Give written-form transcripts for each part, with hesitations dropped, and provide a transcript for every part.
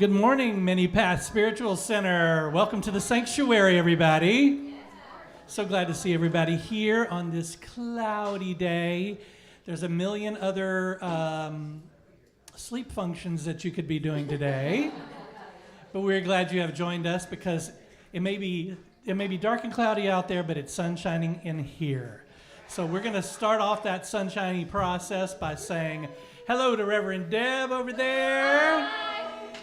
Good morning, Mini Path Spiritual Center. Welcome to the sanctuary, everybody. So glad to see everybody here on this cloudy day. There's a million other sleep functions that you could be doing today, but we're glad you have joined us because it may be dark and cloudy out there, but it's sun shining in here. So we're going to start off that sunshiny process by saying hello to Reverend Deb over there. Hi.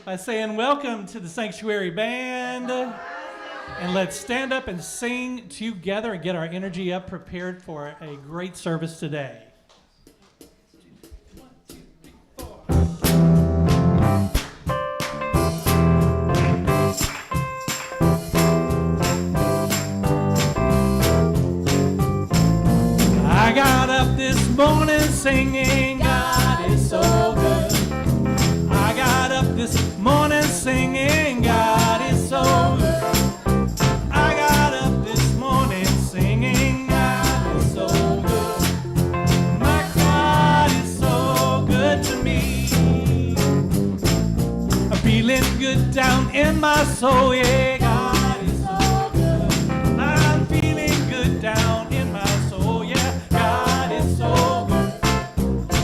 By saying welcome to the Sanctuary Band. And let's stand up and sing together and get our energy up, prepared for a great service today. 1, 2, 3, 4. I got up this morning singing, God is so good. I got up this morning singing, God is so good. I got up this morning singing, God is so good. My God is so good to me. I'm feeling good down in my soul, yeah, God is so good. I'm feeling good down in my soul, yeah, God is so good.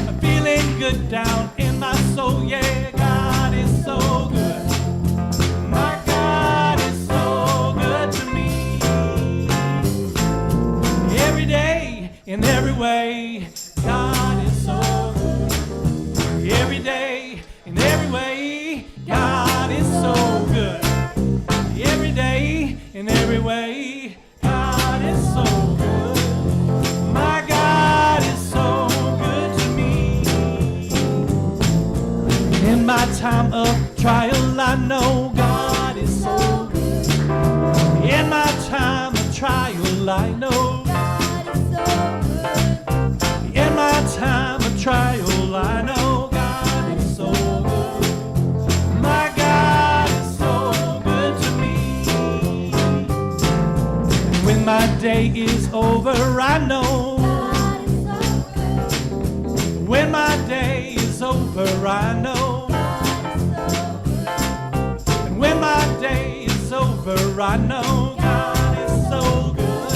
I'm feeling good down in my soul, yeah, God is so good. My God is so good to me. Every day, in every way, God is so good. Every day, in every way, God is so good. Every day, in every way, God is so good. My God is so good to me. In my time of trial, I know God is so good. In my time of trial, I know God is so good. in my time of trial, I know God is so good. My God is so good to me. When my day is over, I know. God is so good. When my day is over, I know. God is so good. And when my day is over, I know God is so good.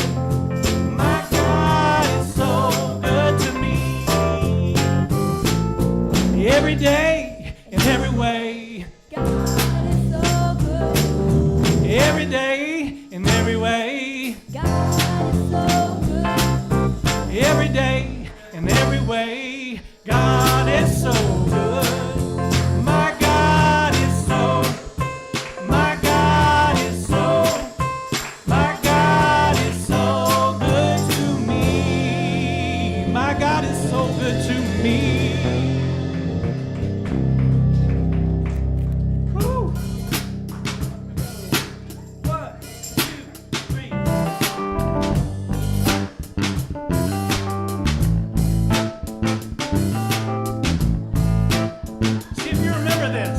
My God is so good to me. Every day, in every way. God is so good. Every day, in every way. God is so good. Every day, in every way. God is so good. My God is so. My God is so. My God is so good to me. My God is so good to me. Woo. 1, 2, 3. See if you remember this.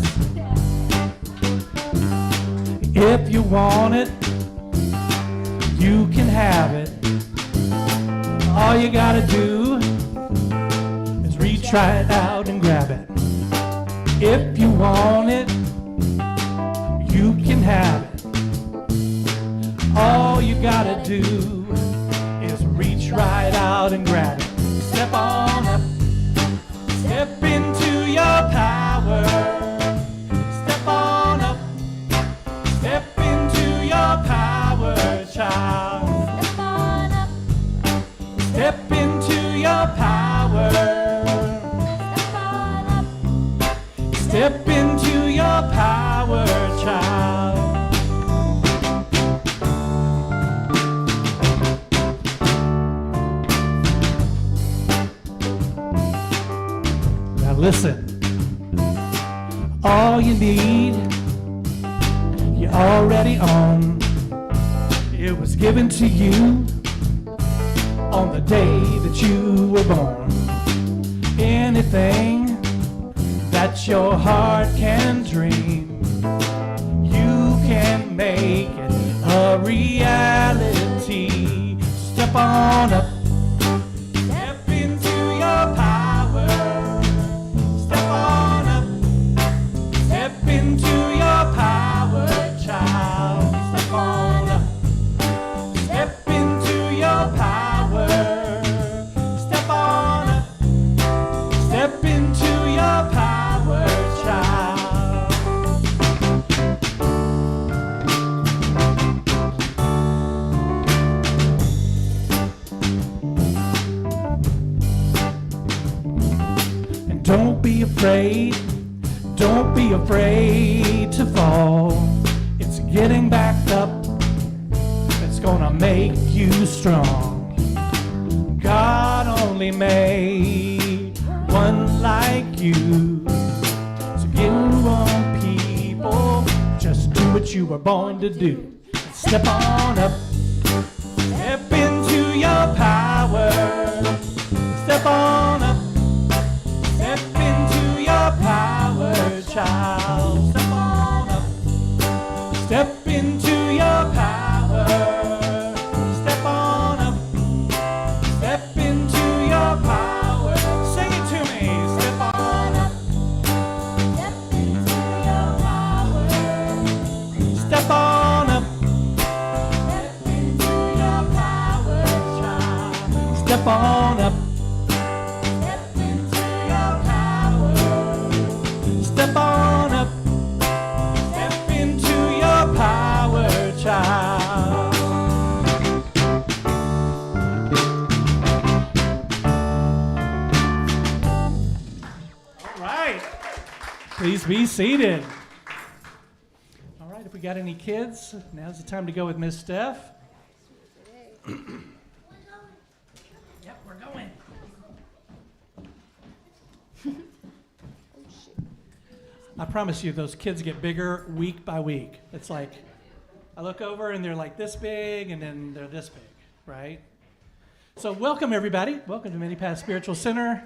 If you want it, you can have it. All you gotta do is reach right out and grab it. If you want it, you can have it. All you gotta do is reach right out and grab it. Step on up, step into your power. Step on up, step into your power, child. Step on up. Step into your power. Step on up. Step into your power, child. Now listen. All you need, you already own. It was given to you on the day that you were born. Anything that your heart can dream, you can make it a reality. Step on up, step into your power. Step on up, step into Don't be afraid. Don't be afraid to fall. It's getting back up that's gonna make you strong. God only made one like you. So get on, people. Just do what you were born to do. Step on up. Step into your power. Step on up. Step into your power, child. Step on up. Step into your power. Step on up. Step into your power. Sing it to me. Step on up. Step into your power. Step on up. Step into your power. Child. Step on up. Step into your power. Step on up. Step into your power, child. All right. Please be seated. All right, if we got any kids, now's the time to go with Miss Steph. Yep, we're going. I promise you, those kids get bigger week by week. It's like, I look over and they're like this big, and then they're this big, right? So welcome, everybody. Welcome to Mini Path Spiritual Center.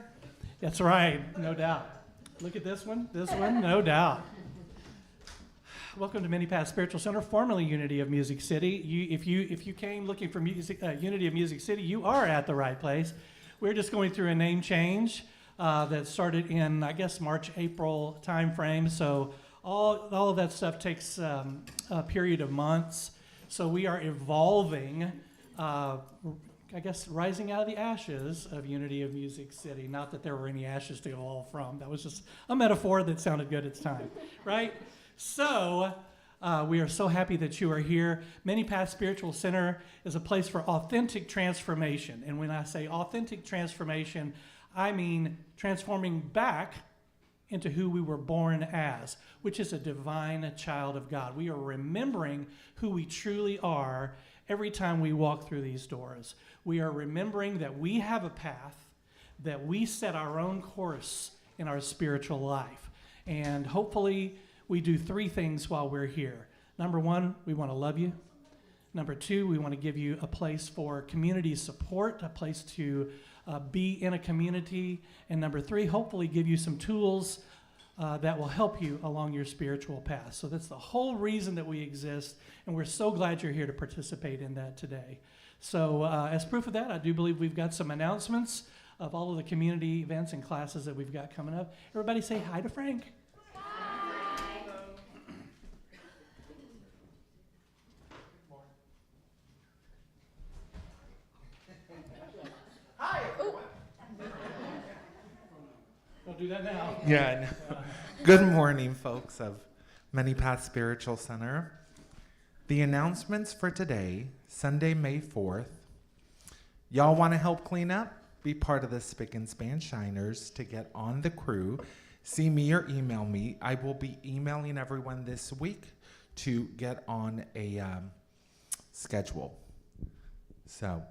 That's right, no doubt. Look at this one, no doubt. Welcome to Mini Path Spiritual Center, formerly Unity of Music City. If you came looking for Unity of Music City, you are at the right place. We're just going through a name change that started in, I guess, March, April timeframe. So all of that stuff takes a period of months. So we are evolving, I guess, rising out of the ashes of Unity of Music City. Not that there were any ashes to evolve from. That was just a metaphor that sounded good at the time, right? So we are so happy that you are here. Many Path Spiritual Center is a place for authentic transformation. And when I say authentic transformation, I mean transforming back into who we were born as, which is a divine child of God. We are remembering who we truly are every time we walk through these doors. We are remembering that we have a path, that we set our own course in our spiritual life. And hopefully we do three things while we're here. Number one, we want to love you. Number two, we want to give you a place for community support, a place to be in a community. And number three, hopefully give you some tools that will help you along your spiritual path. So that's the whole reason that we exist, and we're so glad you're here to participate in that today. So as proof of that, I do believe we've got some announcements of all of the community events and classes that we've got coming up. Everybody say hi to Frank. Don't do that now. Yeah. Good morning, folks of Many Path Spiritual Center. The announcements for today, Sunday, May 4th. Y'all want to help clean up? Be part of the Spick and Span Shiners to get on the crew. See me or email me. I will be emailing everyone this week to get on a schedule. So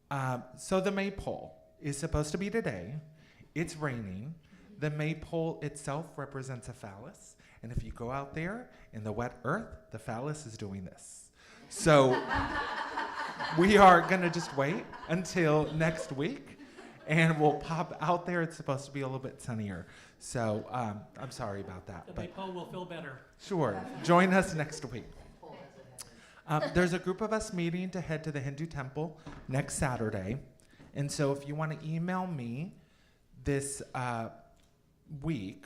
the maypole is supposed to be today. It's raining. The maypole itself represents a phallus. And if you go out there in the wet earth, the phallus is doing this. So we are going to just wait until next week, and we'll pop out there. It's supposed to be a little bit sunnier. So I'm sorry about that. The maypole will feel better. Sure. Join us next week. There's a group of us meeting to head to the Hindu temple next Saturday. And so if you want to email me this week,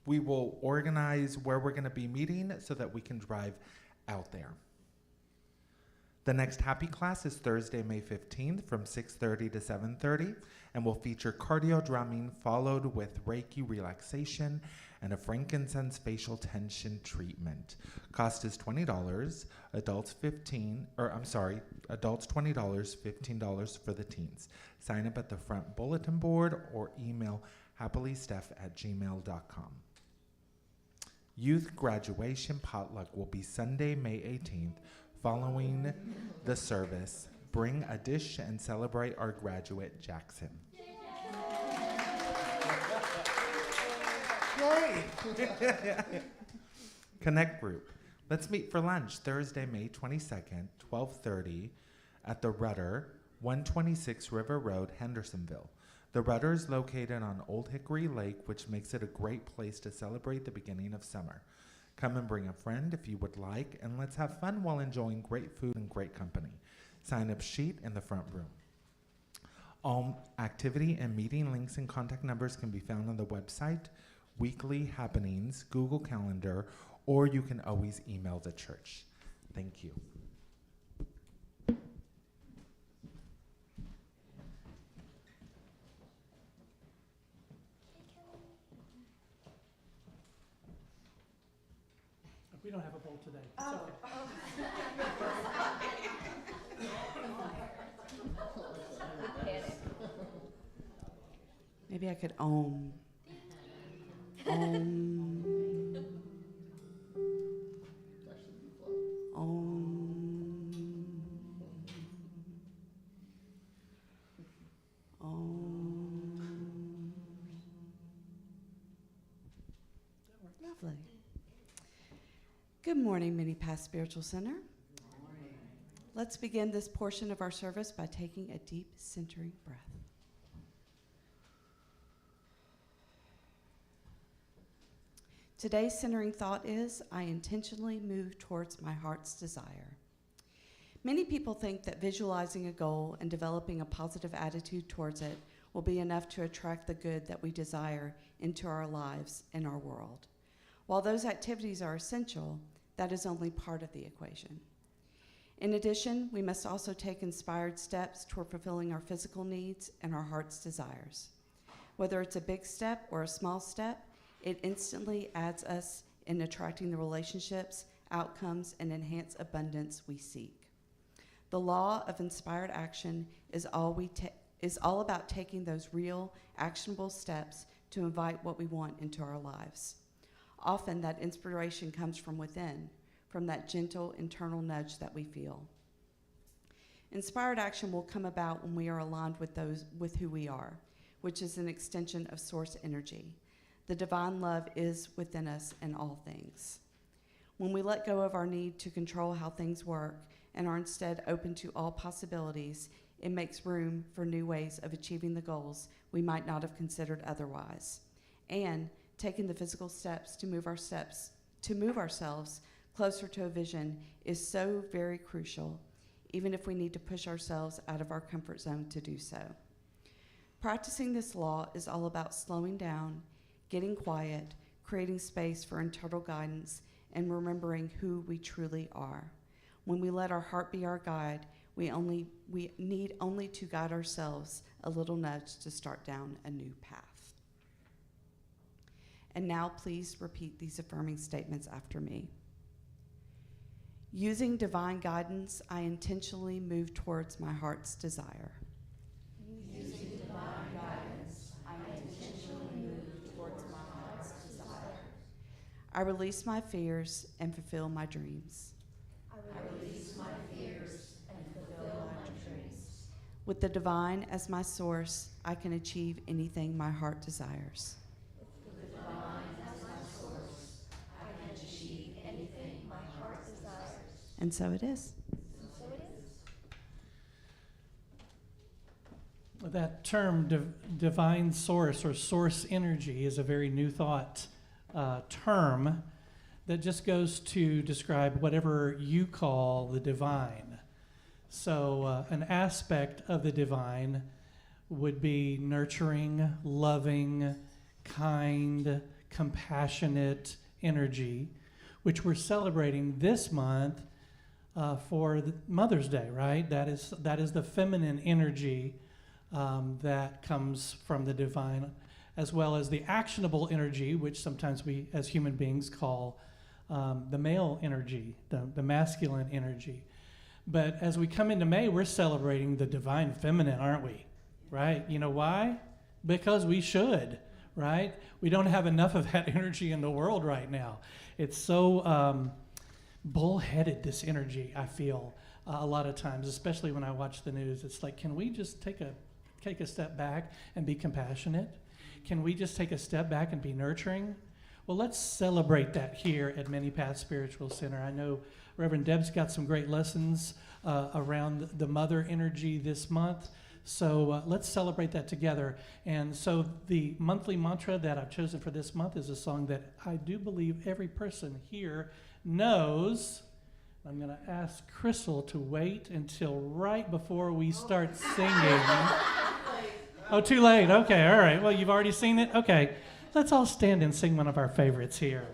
we will organize where we're going to be meeting so that we can drive out there. The next happy class is Thursday, May 15th from 6:30 to 7:30, and will feature cardio drumming followed with Reiki relaxation and a frankincense facial tension treatment. Cost is $20, adults $20, $15 for the teens. Sign up at the front bulletin board or email happilysteph@gmail.com. Youth graduation potluck will be Sunday, May 18th, following the service. Bring a dish and celebrate our graduate, Jackson. Yay! Connect group. Let's meet for lunch Thursday, May 22nd, 12:30 at the Rudder, 126 River Road, Hendersonville. The Rudder is located on Old Hickory Lake, which makes it a great place to celebrate the beginning of summer. Come and bring a friend if you would like, and let's have fun while enjoying great food and great company. Sign-up sheet in the front room. All activity and meeting links and contact numbers can be found on the website, weekly happenings, Google Calendar, or you can always email the church. Thank you. We don't have a bowl today. It's okay. Maybe I could Om. Om. Om. Lovely. Good morning, Mini Path Spiritual Center. Let's begin this portion of our service by taking a deep centering breath. Today's centering thought is, I intentionally move towards my heart's desire. Many people think that visualizing a goal and developing a positive attitude towards it will be enough to attract the good that we desire into our lives and our world. While those activities are essential, that is only part of the equation. In addition, we must also take inspired steps toward fulfilling our physical needs and our heart's desires. Whether it's a big step or a small step, it instantly adds us in attracting the relationships, outcomes, and enhanced abundance we seek. The law of inspired action is all about taking those real, actionable steps to invite what we want into our lives. Often that inspiration comes from within, from that gentle internal nudge that we feel. Inspired action will come about when we are aligned with who we are, which is an extension of source energy. The divine love is within us in all things. When we let go of our need to control how things work and are instead open to all possibilities, it makes room for new ways of achieving the goals we might not have considered otherwise. And taking the physical steps to move ourselves closer to a vision is so very crucial, even if we need to push ourselves out of our comfort zone to do so. Practicing this law is all about slowing down, getting quiet, creating space for internal guidance, and remembering who we truly are. When we let our heart be our guide, we need only to guide ourselves a little nudge to start down a new path. And now please repeat these affirming statements after me. Using divine guidance, I intentionally move towards my heart's desire. Using divine guidance, I intentionally move towards my heart's desire. I release my fears and fulfill my dreams. I release my fears and fulfill my dreams. With the divine as my source, I can achieve anything my heart desires. With the divine as my source, I can achieve anything my heart desires. And so it is. So it is. That term, divine source or source energy, is a very new thought term that just goes to describe whatever you call the divine. So an aspect of the divine would be nurturing, loving, kind, compassionate energy, which we're celebrating this month for Mother's Day, right? That is the feminine energy that comes from the divine, as well as the actionable energy, which sometimes we as human beings call the male energy, the masculine energy. But as we come into May, we're celebrating the divine feminine, aren't we? Right? You know why? Because we should, right? We don't have enough of that energy in the world right now. It's so bullheaded, this energy, I feel, a lot of times, especially when I watch the news. It's like, can we just take a step back and be compassionate? Can we just take a step back and be nurturing? Well, let's celebrate that here at Many Paths Spiritual Center. I know Reverend Deb's got some great lessons around the mother energy this month. So let's celebrate that together. And so the monthly mantra that I've chosen for this month is a song that I do believe every person here knows. I'm going to ask Crystal to wait until right before we start singing. Oh, too late. Okay, all right. Well, you've already seen it? Okay. Let's all stand and sing one of our favorites here.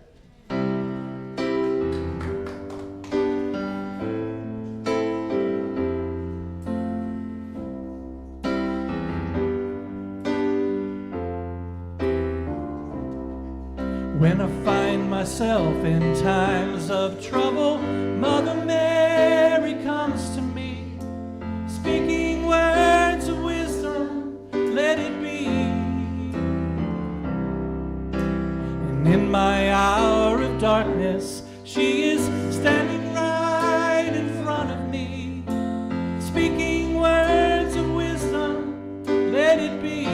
When I find myself in times of trouble, Mother Mary comes to me, speaking words of wisdom, let it be. And in my hour of darkness, she is standing right in front of me, speaking words of wisdom, let it be.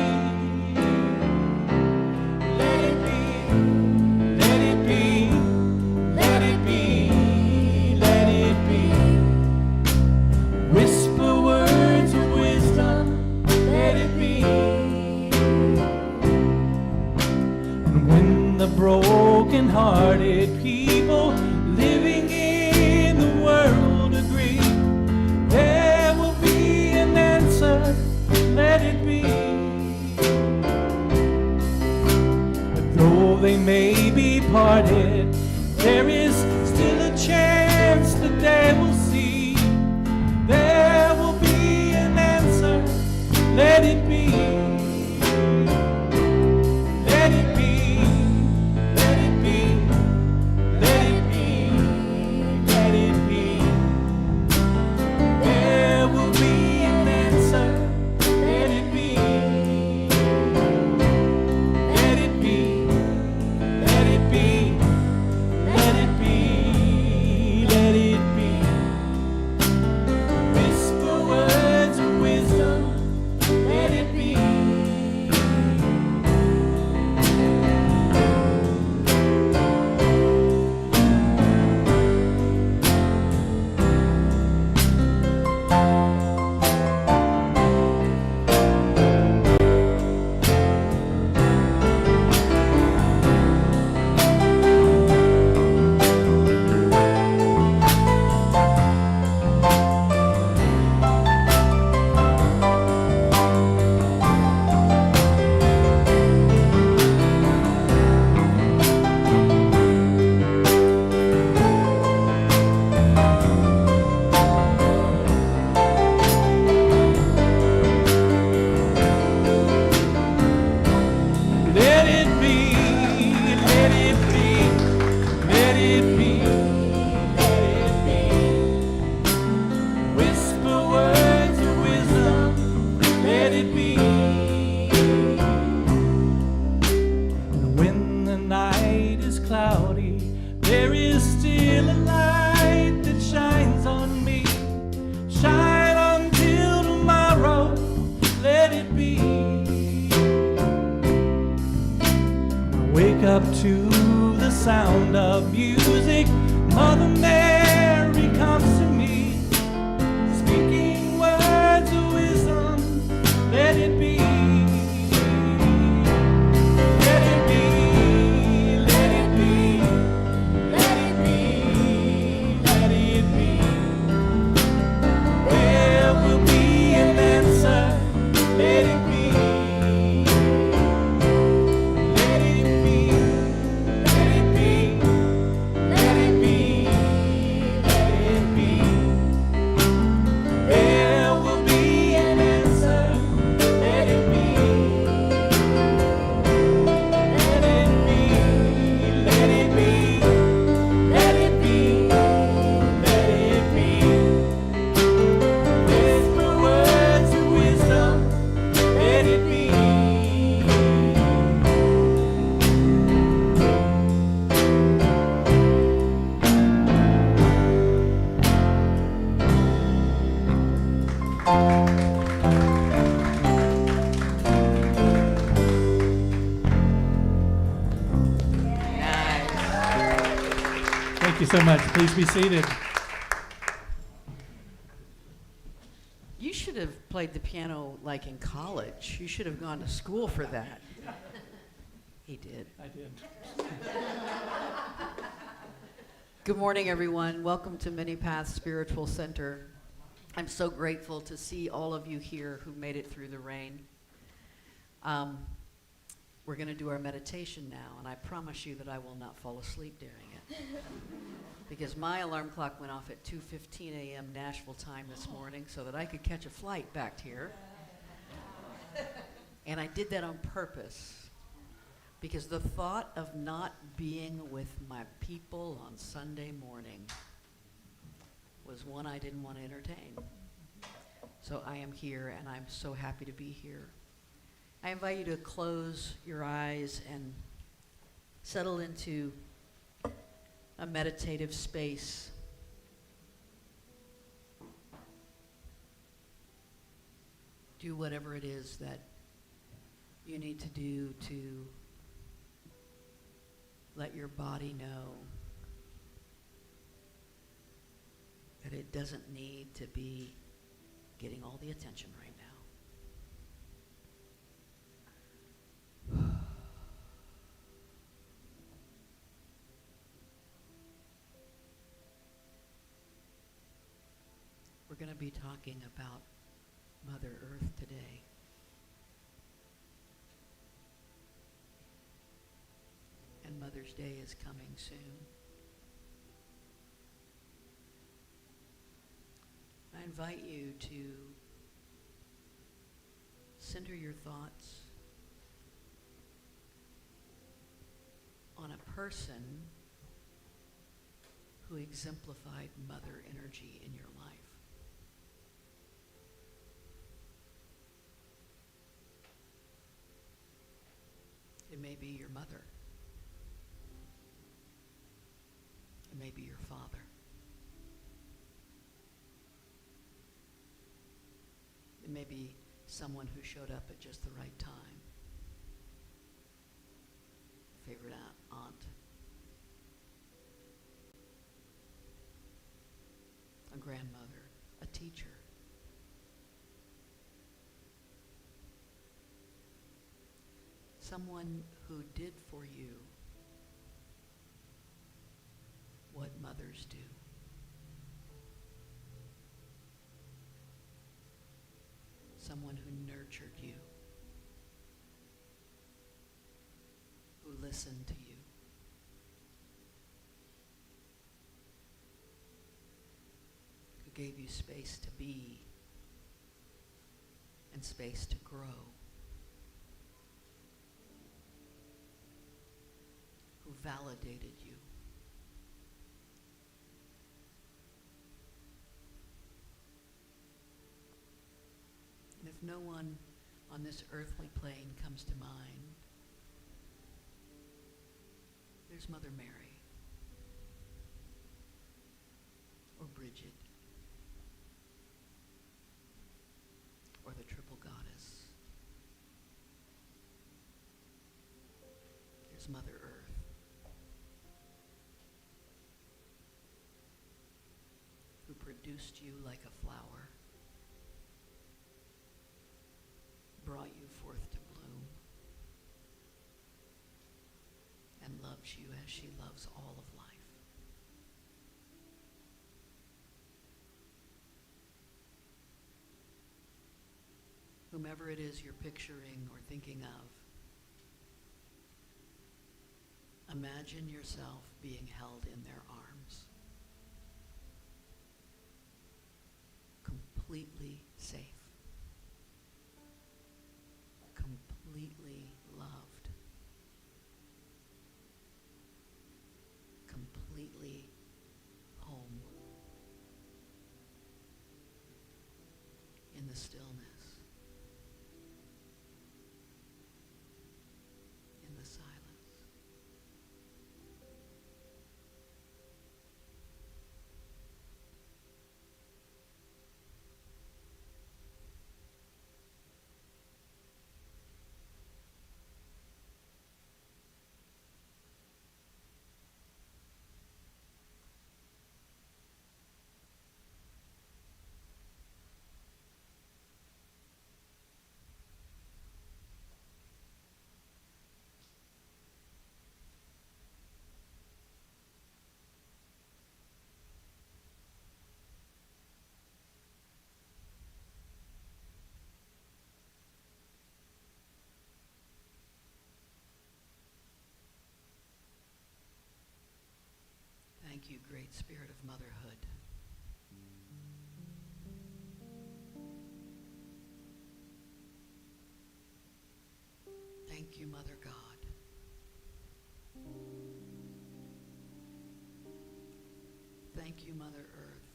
Broken-hearted people living in the world agree there will be an answer, let it be. But though they may be parted, there is still a chance that they will see there will be an answer, let it be. Up to the sound of music, Mother Mary comes to me, speaking words of wisdom, let it be. Let it be, let it be, let it be, let it be. There will be an answer, let it be. Let it be. you so much. Please be seated. You should have played the piano like in college. You should have gone to school for that. He did. I did. Good morning, everyone. Welcome to Many Paths Spiritual Center. I'm so grateful to see all of you here who made it through the rain. We're going to do our meditation now, and I promise you that I will not fall asleep during it. Because my alarm clock went off at 2:15 a.m. Nashville time this morning so that I could catch a flight back here. And I did that on purpose because the thought of not being with my people on Sunday morning was one I didn't want to entertain. So I am here, and I'm so happy to be here. I invite you to close your eyes and settle into a meditative space. Do whatever it is that you need to do to let your body know that it doesn't need to be getting all the attention right now. We're going to be talking about Mother Earth today. And Mother's Day is coming soon. I invite you to center your thoughts on a person who exemplified mother energy in your life. It may be your mother. It may be your father. It may be someone who showed up at just the right time. Favorite aunt. A grandmother. A teacher. Someone who did for you what mothers do. Someone who nurtured you, who listened to you, who gave you space to be and space to grow. Who validated you. And if no one on this earthly plane comes to mind, there's Mother Mary, or Bridget, or the Triple Goddess. There's Mother Earth. Who produced you like a flower, brought you forth to bloom, and loves you as she loves all of life. Whomever it is you're picturing or thinking of, imagine yourself being held in their arms. Completely safe, completely loved, completely home, in the stillness, in the silence. Thank you, great spirit of motherhood. Thank you, Mother God. Thank you, Mother Earth.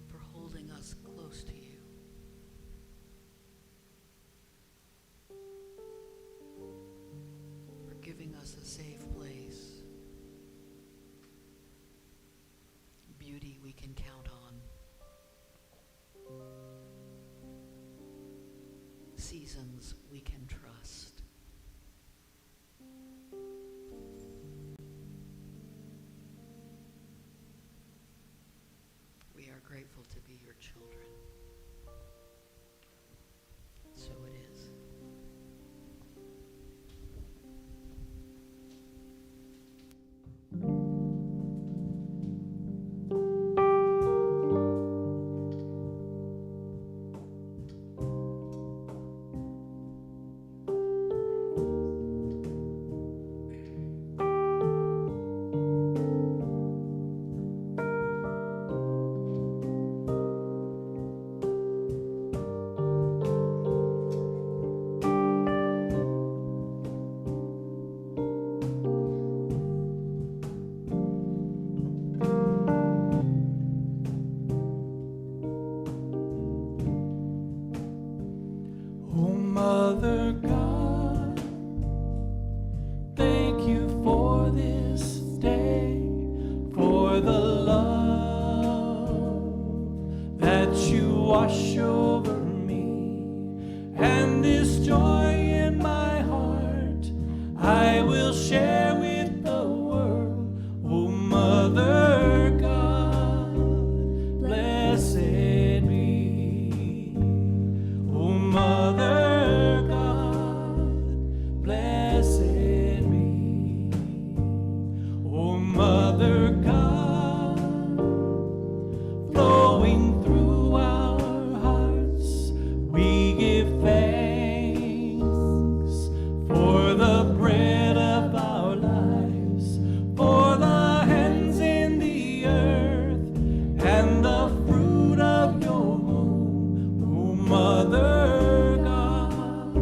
For holding us close to you. For giving us a safe place. Beauty we can count on. Seasons we can trust. We are grateful to be your children. So it is. Oh, Mother God, thank you for this day, for the love that you wash over me, and this joy in my heart I will share with the world. Oh, Mother God, blessed be. Oh, Mother God, blessed be. Oh, Mother God, flowing through our hearts, we give thanks for the bread of our lives, for the hands in the earth, and the fruit of your womb. Oh, Mother God,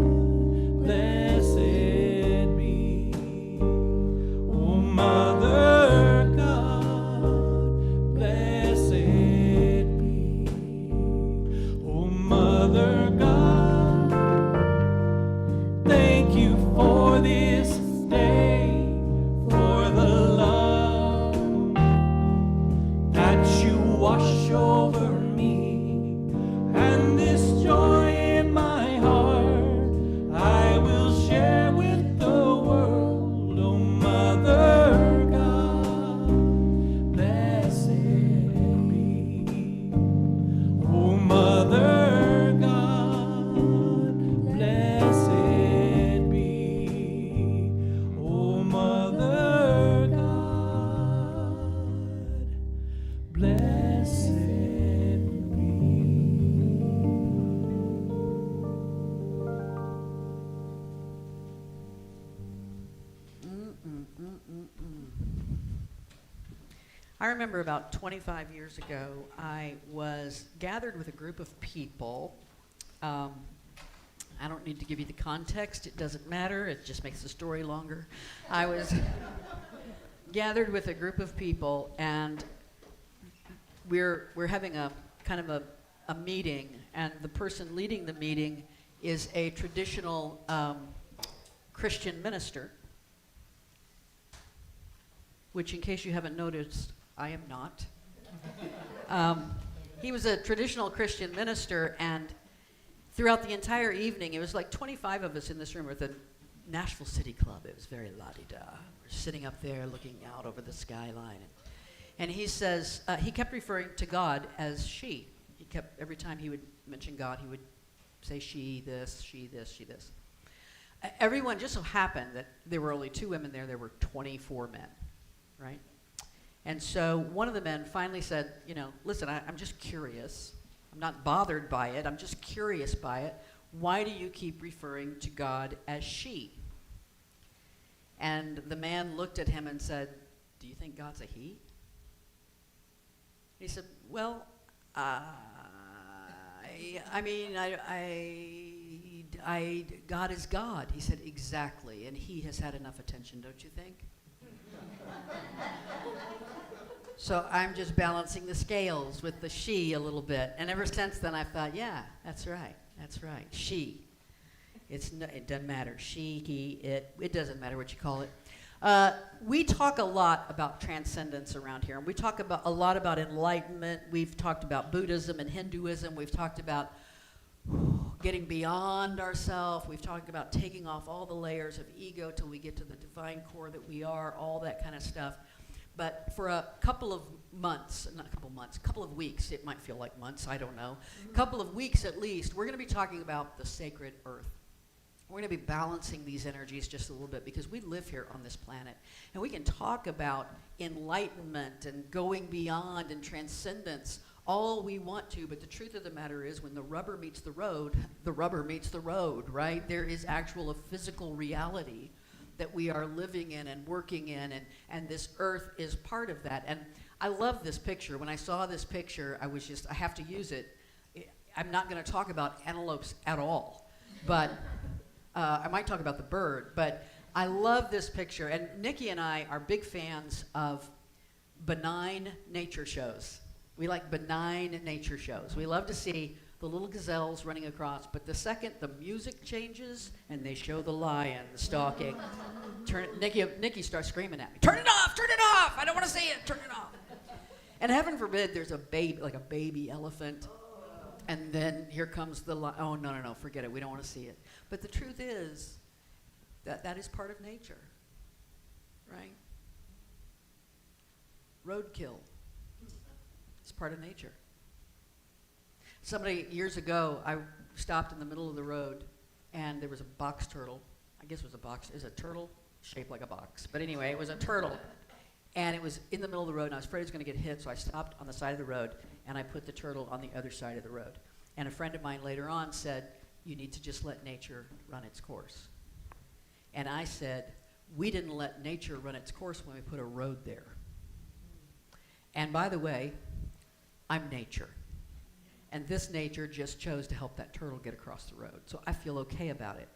blessed be. Oh, Mother God, blessed be. Oh, Mother God, thank you for this day, for the love that you wash over me, and this joy in my heart I will share with the world. Oh, Mother God, blessed be. Oh, Mother God, blessed be. Oh, Mother God, blessed be. I remember about 25 years ago, I was gathered with a group of people. I don't need to give you the context. It doesn't matter. It just makes the story longer. I was gathered with a group of people, and we're having a kind of a meeting, and the person leading the meeting is a traditional Christian minister, which, in case you haven't noticed, I am not. He was a traditional Christian minister, and throughout the entire evening, it was like 25 of us in this room at the Nashville City Club. It was very la-di-da. We're sitting up there looking out over the skyline. And he says, he kept referring to God as she. He kept, every time he would mention God, he would say she this, she this, she this. Everyone, just so happened that there were only 2 women there were 24 men, right? And so one of the men finally said, you know, listen, I'm just curious. I'm not bothered by it. I'm just curious by it. Why do you keep referring to God as she? And the man looked at him and said, "Do you think God's a he?" He said, "Well, God is God." He said, "Exactly, and he has had enough attention, don't you think?" So I'm just balancing the scales with the she a little bit. And ever since then, I thought, yeah, that's right. She. It doesn't matter. She, he, it doesn't matter what you call it. We talk a lot about transcendence around here. And we talk a lot about enlightenment. We've talked about Buddhism and Hinduism. We've talked about getting beyond ourselves. We've talked about taking off all the layers of ego till we get to the divine core that we are, all that kind of stuff. But for a couple of weeks, it might feel like months, I don't know, couple of weeks at least, we're going to be talking about the sacred earth. We're going to be balancing these energies just a little bit because we live here on this planet. And we can talk about enlightenment and going beyond and transcendence all we want to, but the truth of the matter is when the rubber meets the road, right? There is actual physical reality that we are living in and working in, and this earth is part of that. And I love this picture. When I saw this picture, I have to use it. I'm not going to talk about antelopes at all, but I might talk about the bird, but I love this picture. And Nikki and I are big fans of benign nature shows. We like benign nature shows. We love to see the little gazelles running across, but the second the music changes and they show the lion stalking, Nikki starts screaming at me, "Turn it off! Turn it off! I don't want to see it! Turn it off!" And heaven forbid there's a baby elephant, and then here comes the lion. Oh, no, forget it. We don't want to see it. But the truth is that is part of nature, right? Roadkill. It's part of nature. Somebody, years ago, I stopped in the middle of the road, and there was a box turtle. I guess it was a box. It was a turtle shaped like a box. But anyway, it was a turtle. And it was in the middle of the road, and I was afraid it was going to get hit, so I stopped on the side of the road, and I put the turtle on the other side of the road. And a friend of mine later on said, "You need to just let nature run its course." And I said, "We didn't let nature run its course when we put a road there." And by the way, I'm nature. And this nature just chose to help that turtle get across the road. So I feel okay about it.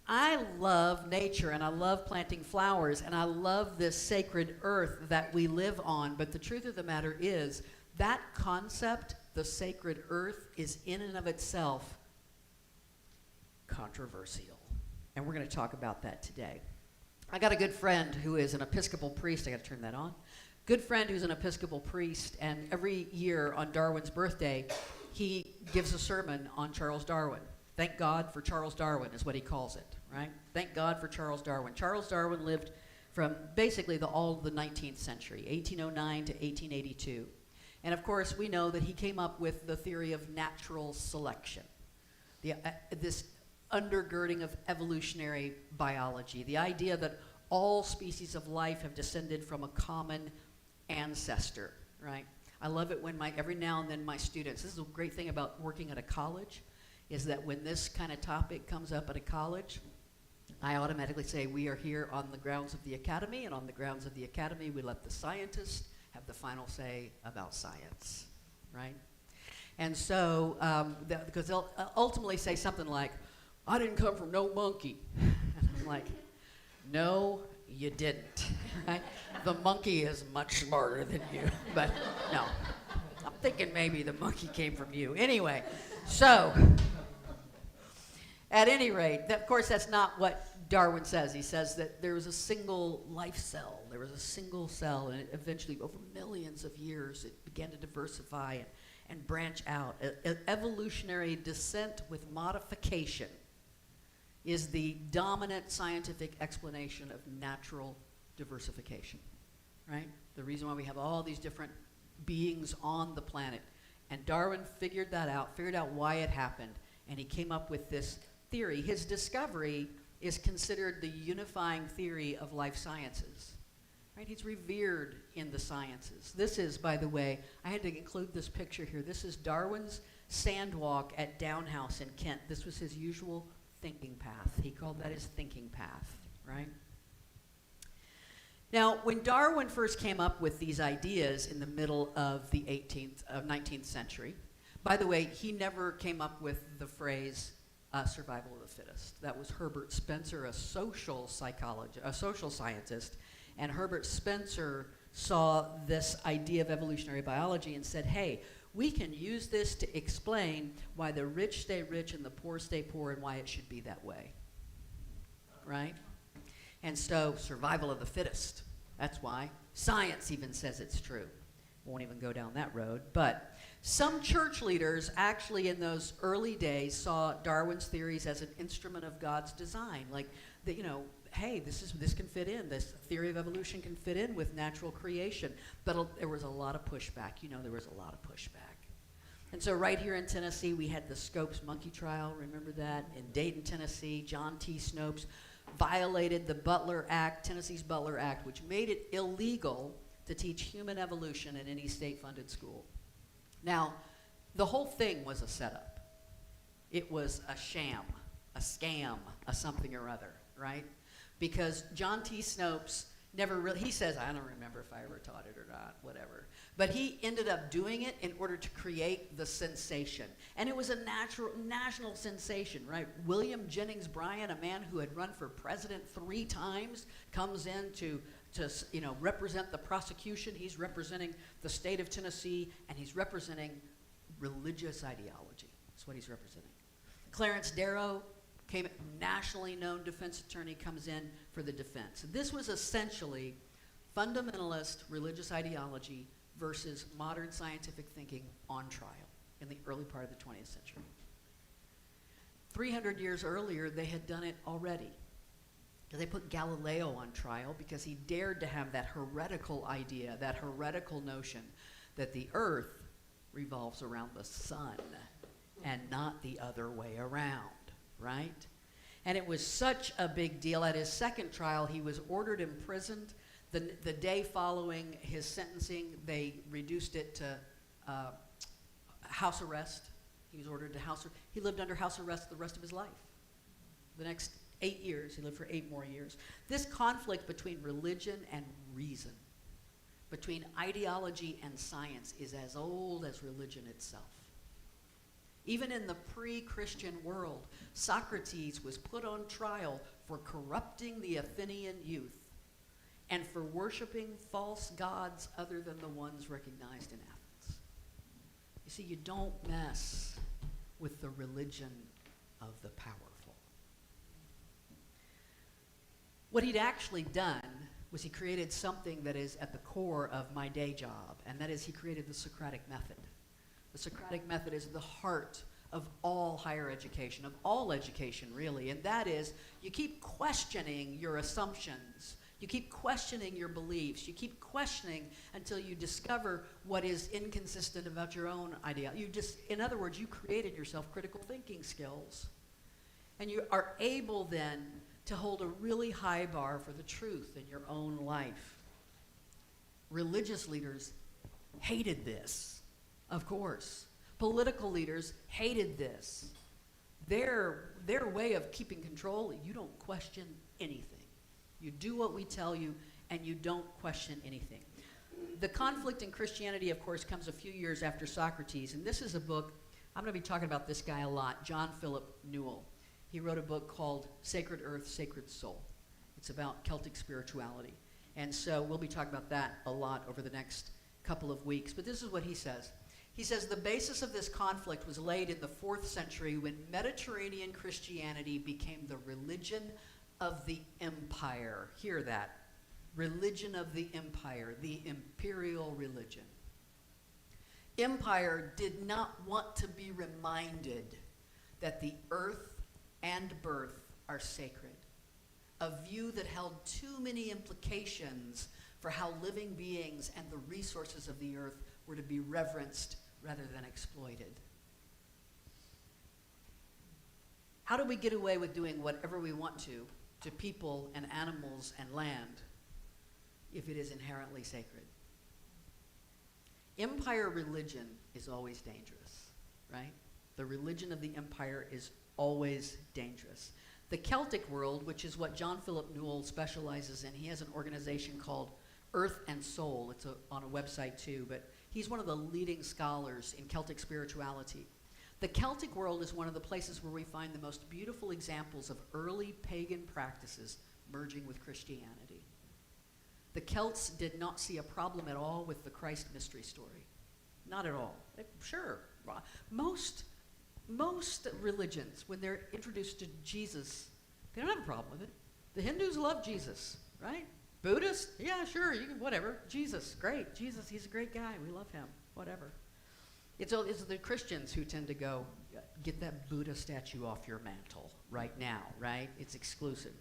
I love nature, and I love planting flowers, and I love this sacred earth that we live on. But the truth of the matter is that concept, the sacred earth, is in and of itself controversial. And we're going to talk about that today. I got a good friend who is an Episcopal priest. I got to turn that on. Good friend who's an Episcopal priest, and every year on Darwin's birthday, he gives a sermon on Charles Darwin. Thank God for Charles Darwin is what he calls it, right? Thank God for Charles Darwin. Charles Darwin lived from basically all of the 19th century, 1809 to 1882. And of course, we know that he came up with the theory of natural selection, this undergirding of evolutionary biology, the idea that all species of life have descended from a common ancestor, right? I love it when every now and then my students, this is a great thing about working at a college, is that when this kind of topic comes up at a college, I automatically say we are here on the grounds of the academy, and on the grounds of the academy we let the scientists have the final say about science, right? And so, because they'll ultimately say something like, "I didn't come from no monkey." And I'm like, "No, you didn't," right? The monkey is much smarter than you, but no. I'm thinking maybe the monkey came from you. Anyway, so, at any rate, of course, that's not what Darwin says. He says that there was a single life cell. There was a single cell, and eventually, over millions of years, it began to diversify and branch out. Evolutionary descent with modification is the dominant scientific explanation of natural diversification, right? The reason why we have all these different beings on the planet. And Darwin figured that out, figured out why it happened, and he came up with this theory. His discovery is considered the unifying theory of life sciences, right? He's revered in the sciences. This is, by the way, I had to include this picture here. This is Darwin's sand walk at Down House in Kent. This was his usual thinking path. He called that his thinking path, right? Now, when Darwin first came up with these ideas in the middle of the 19th century, by the way, he never came up with the phrase survival of the fittest. That was Herbert Spencer, a social scientist, and Herbert Spencer saw this idea of evolutionary biology and said, hey, we can use this to explain why the rich stay rich and the poor stay poor and why it should be that way, right? And so, survival of the fittest. That's why. Science even says it's true. Won't even go down that road. But some church leaders actually in those early days saw Darwin's theories as an instrument of God's design. Like, hey, this can fit in. This theory of evolution can fit in with natural creation. But there was a lot of pushback. There was a lot of pushback. And so right here in Tennessee, we had the Scopes monkey trial. Remember that? In Dayton, Tennessee, John T. Snopes violated the Butler Act, Tennessee's Butler Act, which made it illegal to teach human evolution in any state-funded school. Now, the whole thing was a setup. It was a sham, a scam, a something or other, right? Because John T. Snopes never really, he says, I don't remember if I ever taught it or not, whatever. But he ended up doing it in order to create the sensation. And it was a national sensation, right? William Jennings Bryan, a man who had run for president 3 times, comes in to represent the prosecution. He's representing the state of Tennessee, and he's representing religious ideology. That's what he's representing. Clarence Darrow, nationally known defense attorney, comes in for the defense. This was essentially fundamentalist religious ideology versus modern scientific thinking on trial in the early part of the 20th century. 300 years earlier, they had done it already. They put Galileo on trial because he dared to have that heretical idea, that heretical notion that the earth revolves around the sun and not the other way around, right? And it was such a big deal. At his second trial, he was ordered imprisoned. The day following his sentencing, they reduced it to house arrest. He was ordered to house arrest. He lived under house arrest the rest of his life. The next 8 years, he lived for 8 more years. This conflict between religion and reason, between ideology and science, is as old as religion itself. Even in the pre-Christian world, Socrates was put on trial for corrupting the Athenian youth and for worshiping false gods other than the ones recognized in Athens. You see, you don't mess with the religion of the powerful. What he'd actually done was he created something that is at the core of my day job, and that is he created the Socratic method. The Socratic method is the heart of all higher education, of all education really, and that is you keep questioning your assumptions. You keep questioning your beliefs. You keep questioning until you discover what is inconsistent about your own idea. In other words, you created yourself critical thinking skills. And you are able then to hold a really high bar for the truth in your own life. Religious leaders hated this, of course. Political leaders hated this. Their way of keeping control, you don't question anything. You do what we tell you, and you don't question anything. The conflict in Christianity, of course, comes a few years after Socrates, and this is a book, I'm going to be talking about this guy a lot, John Philip Newell. He wrote a book called Sacred Earth, Sacred Soul. It's about Celtic spirituality. And so we'll be talking about that a lot over the next couple of weeks. But this is what he says. He says, the basis of this conflict was laid in the 4th century when Mediterranean Christianity became the religion of the empire. Hear that. Religion of the empire, the imperial religion. Empire did not want to be reminded that the earth and birth are sacred, a view that held too many implications for how living beings and the resources of the earth were to be reverenced rather than exploited. How do we get away with doing whatever we want to people and animals and land if it is inherently sacred? Empire religion is always dangerous, right? The religion of the empire is always dangerous. The Celtic world, which is what John Philip Newell specializes in, he has an organization called Earth and Soul. It's on a website too, but he's one of the leading scholars in Celtic spirituality. The Celtic world is one of the places where we find the most beautiful examples of early pagan practices merging with Christianity. The Celts did not see a problem at all with the Christ mystery story. Not at all. Sure, most religions, when they're introduced to Jesus, they don't have a problem with it. The Hindus love Jesus, right? Buddhists, yeah, sure, you can, whatever. Jesus, great. Jesus, he's a great guy. We love him, whatever. It's the Christians who tend to go, get that Buddha statue off your mantle right now, right? It's exclusive.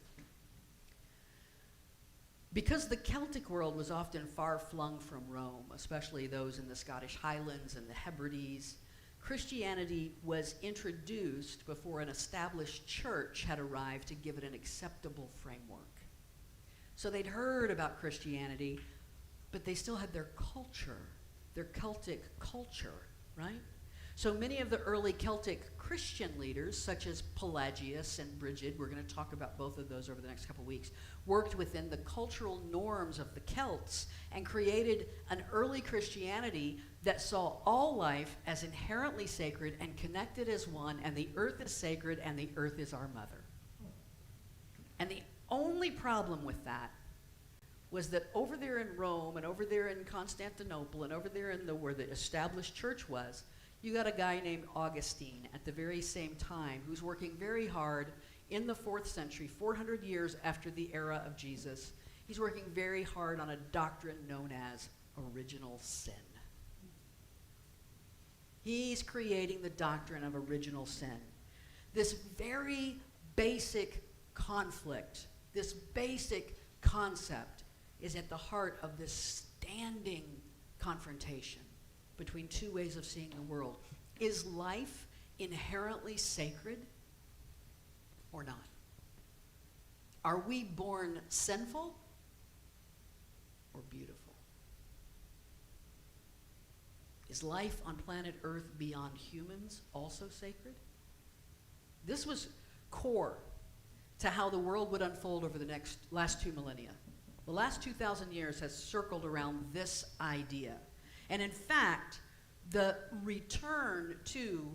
Because the Celtic world was often far flung from Rome, especially those in the Scottish Highlands and the Hebrides, Christianity was introduced before an established church had arrived to give it an acceptable framework. So they'd heard about Christianity, but they still had their culture, their Celtic culture, right? So many of the early Celtic Christian leaders, such as Pelagius and Brigid, we're going to talk about both of those over the next couple weeks, worked within the cultural norms of the Celts and created an early Christianity that saw all life as inherently sacred and connected as one, and the earth is sacred and the earth is our mother. And the only problem with that was that over there in Rome and over there in Constantinople and over there in where the established church was, you got a guy named Augustine at the very same time who's working very hard in the 4th century, 400 years after the era of Jesus. He's working very hard on a doctrine known as original sin. He's creating the doctrine of original sin. This very basic conflict, this basic concept is at the heart of this standing confrontation between two ways of seeing the world. Is life inherently sacred or not? Are we born sinful or beautiful? Is life on planet Earth beyond humans also sacred? This was core to how the world would unfold over the last 2 millennia. The last 2,000 years has circled around this idea. And in fact, the return to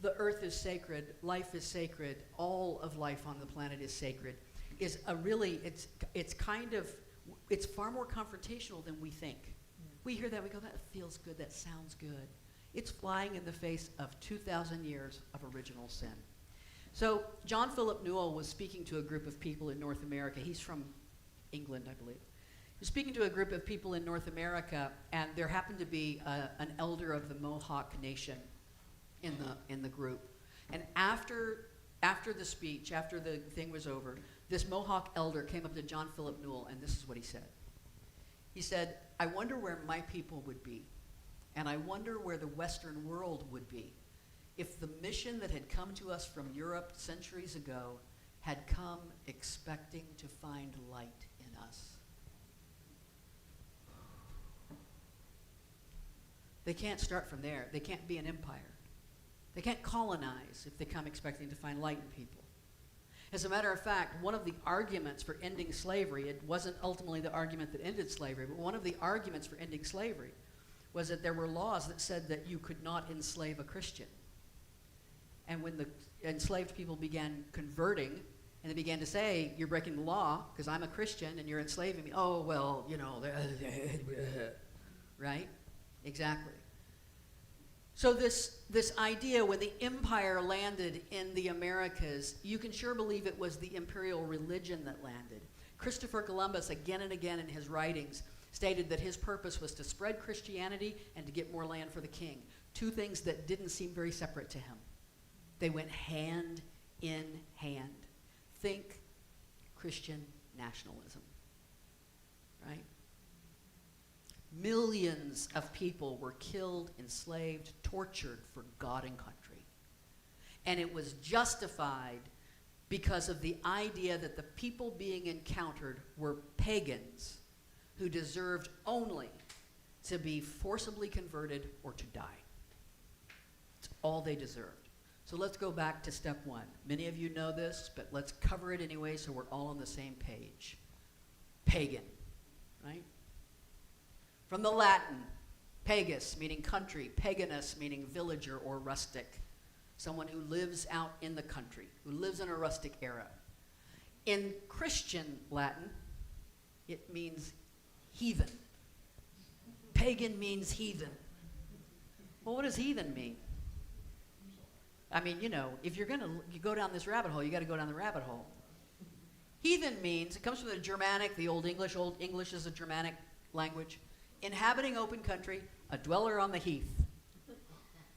the earth is sacred, life is sacred, all of life on the planet is sacred, is a really, it's far more confrontational than we think. We hear that, we go, that feels good, that sounds good. It's flying in the face of 2,000 years of original sin. So John Philip Newell was speaking to a group of people in North America. He's from England, I believe. He was speaking to a group of people in North America, and there happened to be an elder of the Mohawk Nation in the group. And after the speech, after the thing was over, this Mohawk elder came up to John Philip Newell, and this is what he said. He said, I wonder where my people would be, and I wonder where the Western world would be if the mission that had come to us from Europe centuries ago had come expecting to find light in us. They can't start from there. They can't be an empire. They can't colonize if they come expecting to find light in people. As a matter of fact, one of the arguments for ending slavery, it wasn't ultimately the argument that ended slavery, but one of the arguments for ending slavery was that there were laws that said that you could not enslave a Christian. And when the enslaved people began converting, and they began to say, you're breaking the law because I'm a Christian and you're enslaving me. Oh, well, you know, right? Exactly. So this idea, when the empire landed in the Americas, you can sure believe it was the imperial religion that landed. Christopher Columbus, again and again in his writings, stated that his purpose was to spread Christianity and to get more land for the king. Two things that didn't seem very separate to him. They went hand in hand. Think Christian nationalism, right? Millions of people were killed, enslaved, tortured for God and country. And it was justified because of the idea that the people being encountered were pagans who deserved only to be forcibly converted or to die. It's all they deserved. So let's go back to step one. Many of you know this, but let's cover it anyway so we're all on the same page. Pagan, right? From the Latin, pagus, meaning country, paganus, meaning villager or rustic. Someone who lives out in the country, who lives in a rustic era. In Christian Latin, it means heathen. Pagan means heathen. Well, what does heathen mean? I mean, you know, if you go down this rabbit hole, you got to go down the rabbit hole. Heathen means, it comes from the Germanic, the Old English. Old English is a Germanic language. Inhabiting open country, a dweller on the heath.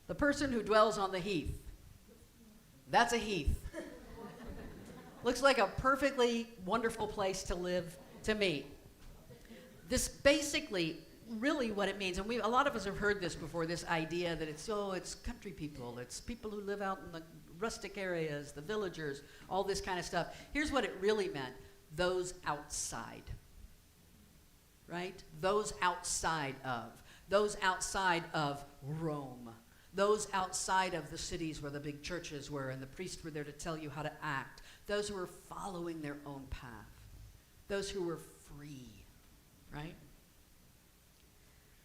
The person who dwells on the heath. That's a heath. Looks like a perfectly wonderful place to live to me. This basically, really what it means, and a lot of us have heard this before, this idea that it's country people, it's people who live out in the rustic areas, the villagers, all this kind of stuff. Here's what it really meant: those outside, right? Those outside of Rome, those outside of the cities where the big churches were and the priests were there to tell you how to act, those who were following their own path, those who were free, right?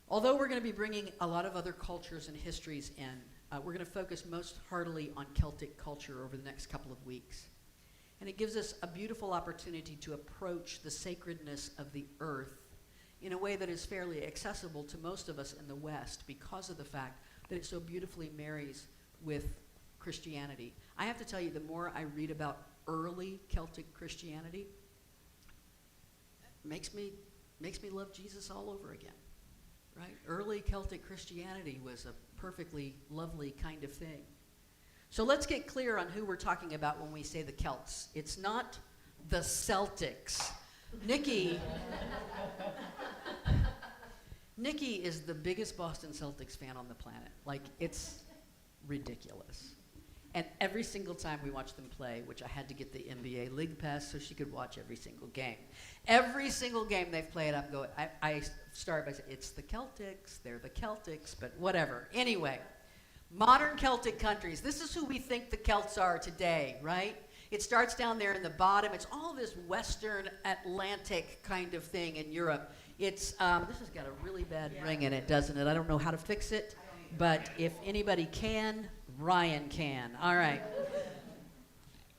Although we're going to be bringing a lot of other cultures and histories in, we're going to focus most heartily on Celtic culture over the next couple of weeks. And it gives us a beautiful opportunity to approach the sacredness of the earth in a way that is fairly accessible to most of us in the West because of the fact that it so beautifully marries with Christianity. I have to tell you, the more I read about early Celtic Christianity, makes me love Jesus all over again. Right? Early Celtic Christianity was a perfectly lovely kind of thing. So let's get clear on who we're talking about when we say the Celts. It's not the Celtics. Nikki is the biggest Boston Celtics fan on the planet. Like, it's ridiculous. And every single time we watch them play, which I had to get the NBA League Pass so she could watch every single game. Every single game they've played, I'm going, I start by saying, it's the Celtics, they're the Celtics, but whatever. Anyway, modern Celtic countries, this is who we think the Celts are today, right? It starts down there in the bottom. It's all this Western Atlantic kind of thing in Europe. It's, this has got a really bad ring in it, doesn't it? I don't know how to fix it, but if anybody can, Ryan can. All right.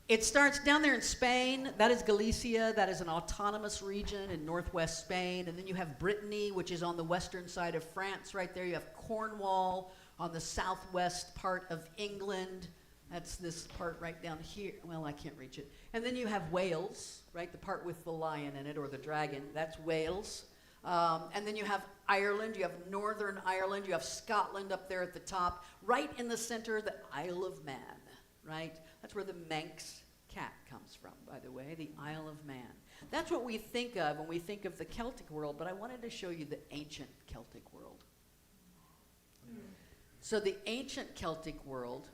It starts down there in Spain. That is Galicia. That is an autonomous region in northwest Spain. And then you have Brittany, which is on the western side of France right there. You have Cornwall on the southwest part of England. That's this part right down here. Well, I can't reach it. And then you have Wales, right? The part with the lion in it, or the dragon. That's Wales. And then you have Ireland, you have Northern Ireland, you have Scotland up there at the top. Right in the center, the Isle of Man, right? That's where the Manx cat comes from, by the way, the Isle of Man. That's what we think of when we think of the Celtic world, but I wanted to show you the ancient Celtic world. So the ancient Celtic world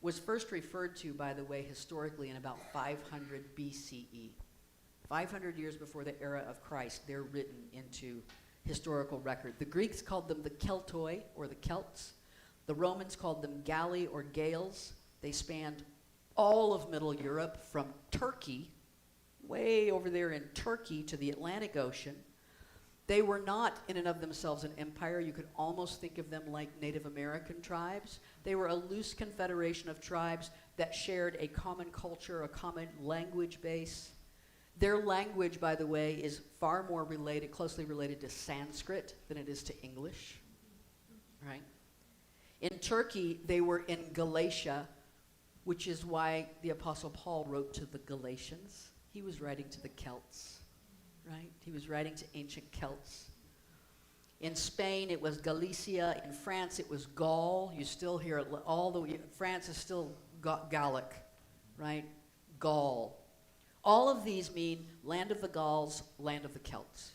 was first referred to, by the way, historically in about 500 BCE. 500 years before the era of Christ, they're written into historical record. The Greeks called them the Keltoi, or the Celts. The Romans called them Galli, or Gales. They spanned all of Middle Europe, from Turkey, way over there in Turkey, to the Atlantic Ocean. They were not, in and of themselves, an empire. You could almost think of them like Native American tribes. They were a loose confederation of tribes that shared a common culture, a common language base. Their language, by the way, is far more closely related to Sanskrit than it is to English, right? In Turkey, they were in Galatia, which is why the Apostle Paul wrote to the Galatians. He was writing to the Celts, right? He was writing to ancient Celts. In Spain, it was Galicia. In France, it was Gaul. You still hear it. France is still Gallic, right? Gaul. All of these mean land of the Gauls, land of the Celts.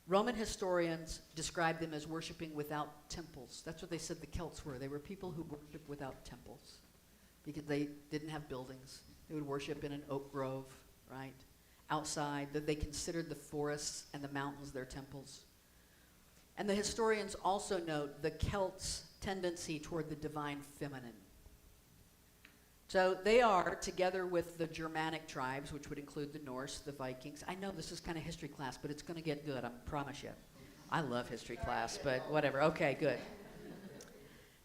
Roman historians describe them as worshiping without temples. That's what they said the Celts were. They were people who worshiped without temples because they didn't have buildings. They would worship in an oak grove, right? Outside, that they considered the forests and the mountains their temples. And the historians also note the Celts' tendency toward the divine feminine. So they are, together with the Germanic tribes, which would include the Norse, the Vikings. I know this is kind of history class, but it's going to get good, I promise you. I love history class, but whatever. Okay, good.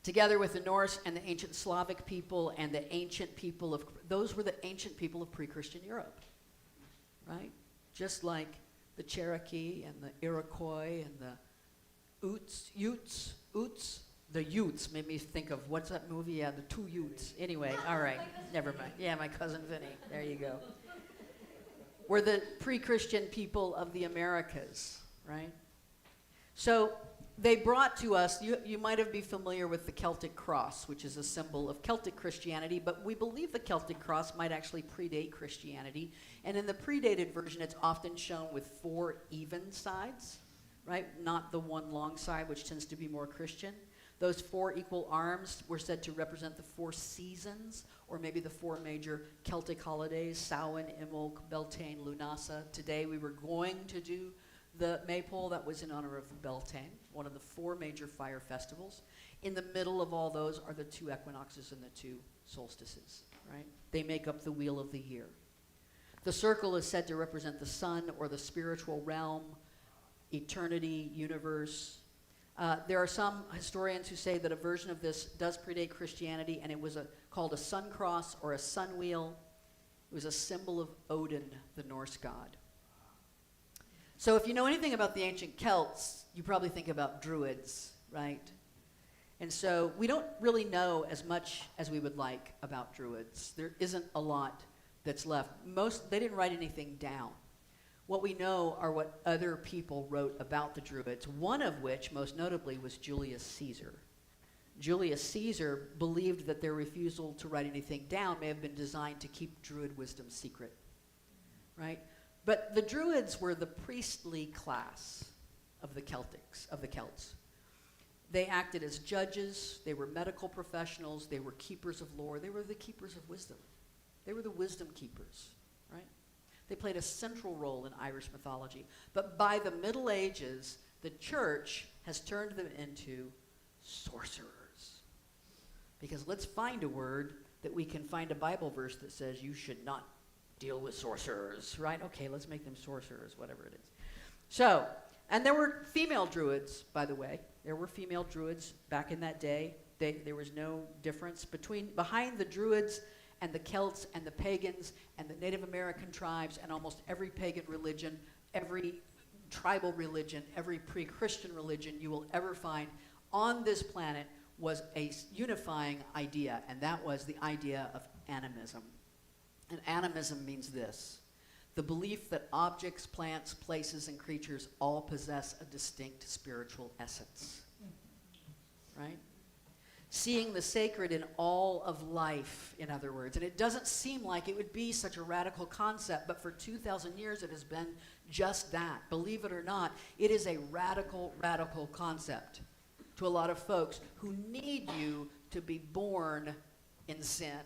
Together with the Norse and the ancient Slavic people and the ancient people of, those were the ancient people of pre-Christian Europe, right? Just like the Cherokee and the Iroquois and the Utes, the Utes made me think of, what's that movie? Yeah, the two Utes. Anyway, all right, never mind. Yeah, my cousin Vinny, there you go. We're the pre-Christian people of the Americas, right? So they brought to us, you might have been familiar with the Celtic cross, which is a symbol of Celtic Christianity, but we believe the Celtic cross might actually predate Christianity. And in the predated version, it's often shown with 4 even sides, right? Not the one long side, which tends to be more Christian. Those 4 equal arms were said to represent the 4 seasons, or maybe the 4 major Celtic holidays, Samhain, Imbolc, Beltane, Lunasa. Today we were going to do the Maypole. That was in honor of Beltane, one of the 4 major fire festivals. In the middle of all those are the 2 equinoxes and the 2 solstices, right? They make up the wheel of the year. The circle is said to represent the sun or the spiritual realm, eternity, universe. There are some historians who say that a version of this does predate Christianity, and it was called a sun cross or a sun wheel. It was a symbol of Odin, the Norse god. So if you know anything about the ancient Celts, you probably think about druids, right? And so we don't really know as much as we would like about druids. There isn't a lot that's left. They didn't write anything down. What we know are what other people wrote about the Druids, one of which, most notably, was Julius Caesar. Julius Caesar believed that their refusal to write anything down may have been designed to keep Druid wisdom secret, right? But the Druids were the priestly class of the Celts. They acted as judges, they were medical professionals, they were keepers of lore, they were the keepers of wisdom. They were the wisdom keepers, right? They played a central role in Irish mythology. But by the Middle Ages, the church has turned them into sorcerers. Because let's find a word that we can find a Bible verse that says you should not deal with sorcerers, right? Okay, let's make them sorcerers, whatever it is. So, and there were female druids, by the way. There were female druids back in that day. There was no difference behind the druids and the Celts and the pagans and the Native American tribes and almost every pagan religion, every tribal religion, every pre-Christian religion you will ever find on this planet was a unifying idea, and that was the idea of animism. And animism means this: the belief that objects, plants, places, and creatures all possess a distinct spiritual essence, right? Seeing the sacred in all of life, in other words. And it doesn't seem like it would be such a radical concept, but for 2,000 years it has been just that. Believe it or not, it is a radical, radical concept to a lot of folks who need you to be born in sin.